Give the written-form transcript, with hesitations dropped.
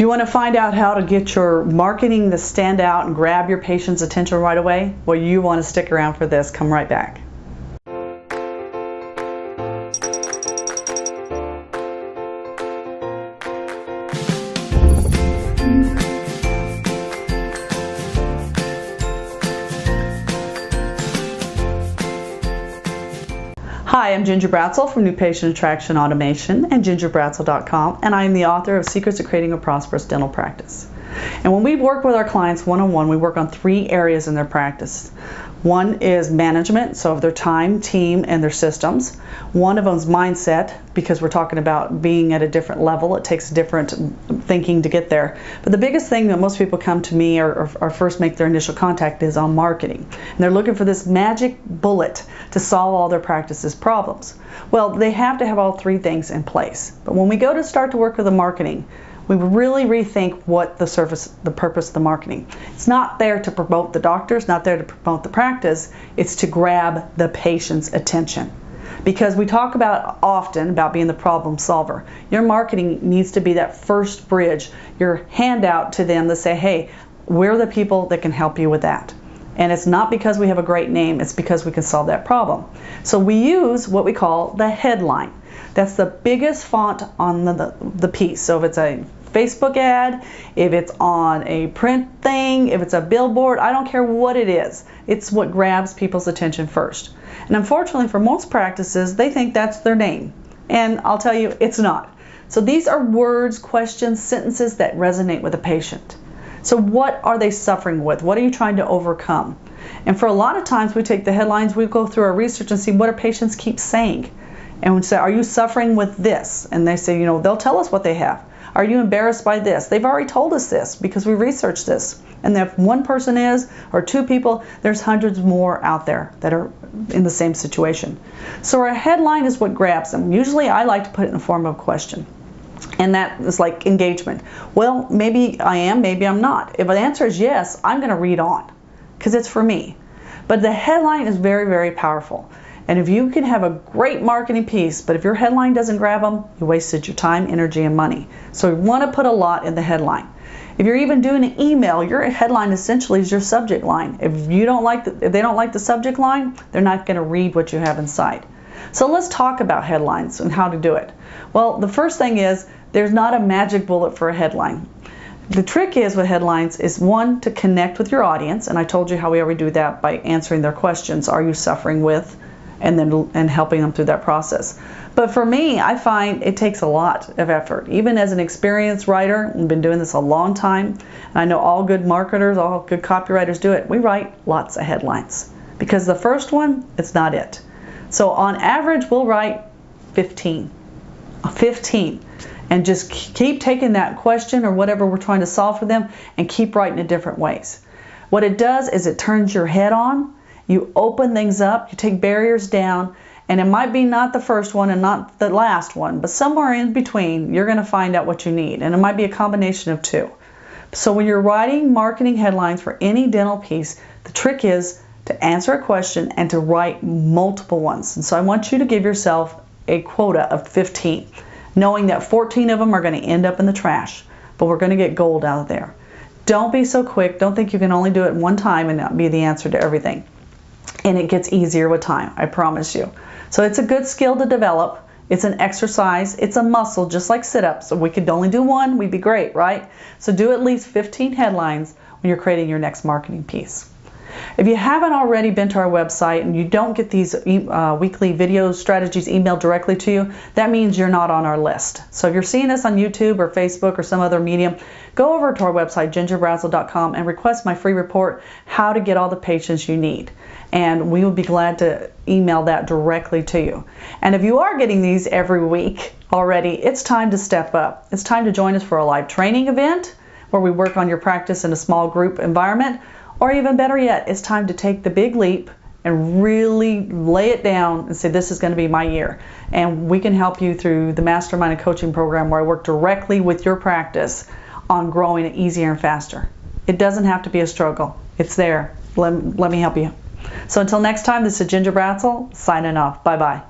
Do you want to find out how to get your marketing to stand out and grab your patient's attention right away? Well, you want to stick around for this. Come right back. Hi, I'm Ginger Bratzel from New Patient Attraction Automation and gingerbratzel.com, and I am the author of Secrets of Creating a Prosperous Dental Practice. And when we work with our clients one-on-one, we work on 3 areas in their practice. One is management, so of their time, team, and their systems. One of them is mindset, because we're talking about being at a different level. It takes different thinking to get there. But the biggest thing that most people come to me or first make their initial contact is on marketing. And they're looking for this magic bullet to solve all their practice's problems. Well, they have to have all 3 things in place. But when we go to start to work with the marketing, we really rethink what the purpose of the marketing. It's not there to promote the doctor, it's not there to promote the practice, it's to grab the patient's attention. Because we talk often about being the problem solver. Your marketing needs to be that first bridge, your handout to them to say, hey, we're the people that can help you with that. And it's not because we have a great name, it's because we can solve that problem. So we use what we call the headline. That's the biggest font on the piece. So if it's a Facebook ad, if it's on a print thing, if it's a billboard, I don't care what it is. It's what grabs people's attention first. And unfortunately for most practices, they think that's their name. And I'll tell you, it's not. So these are words, questions, sentences that resonate with a patient. So what are they suffering with? What are you trying to overcome? And for a lot of times we take the headlines, we go through our research and see what our patients keep saying. And we say, are you suffering with this? And they say, they'll tell us what they have. Are you embarrassed by this? They've already told us this because we researched this. And if one person is, or 2 people, there's hundreds more out there that are in the same situation. So our headline is what grabs them. Usually I like to put it in the form of a question. And that is like engagement. Well, maybe I am, maybe I'm not. If the answer is yes, I'm going to read on because it's for me. But the headline is very, very powerful. And if you can have a great marketing piece, but if your headline doesn't grab them, you wasted your time, energy, and money. So you want to put a lot in the headline. If you're even doing an email, your headline essentially is your subject line. If they don't like the subject line, they're not going to read what you have inside. So let's talk about headlines and how to do it. Well, the first thing is there's not a magic bullet for a headline. The trick is with headlines is, one, to connect with your audience, and I told you how we already do that by answering their questions. Are you suffering with? And helping them through that process. But for me, I find it takes a lot of effort. Even as an experienced writer, I've been doing this a long time, and I know all good marketers, all good copywriters do it. We write lots of headlines because the first one, it's not it. So on average, we'll write 15, and just keep taking that question or whatever we're trying to solve for them and keep writing it different ways. What it does is it turns your head on. You open things up, you take barriers down, and it might be not the first one and not the last one, but somewhere in between, you're going to find out what you need, and it might be a combination of 2. So when you're writing marketing headlines for any dental piece, the trick is to answer a question and to write multiple ones. And so I want you to give yourself a quota of 15, knowing that 14 of them are going to end up in the trash, but we're going to get gold out of there. Don't be so quick. Don't think you can only do it one time and that be the answer to everything. And it gets easier with time, I promise you. So it's a good skill to develop. It's an exercise. It's a muscle, just like sit-ups. So we could only do 1, we'd be great, right? So do at least 15 headlines when you're creating your next marketing piece. If you haven't already been to our website and you don't get these weekly video strategies emailed directly to you, that means you're not on our list. So if you're seeing us on YouTube or Facebook or some other medium, go over to our website, gingerbratzel.com, and request my free report, How to Get All the Patients You Need. And we will be glad to email that directly to you. And if you are getting these every week already, it's time to step up. It's time to join us for a live training event where we work on your practice in a small group environment. Or even better yet, it's time to take the big leap and really lay it down and say, this is going to be my year. And we can help you through the Mastermind and Coaching Program where I work directly with your practice on growing it easier and faster. It doesn't have to be a struggle. It's there. Let me help you. So until next time, this is Ginger Bratzel signing off. Bye-bye.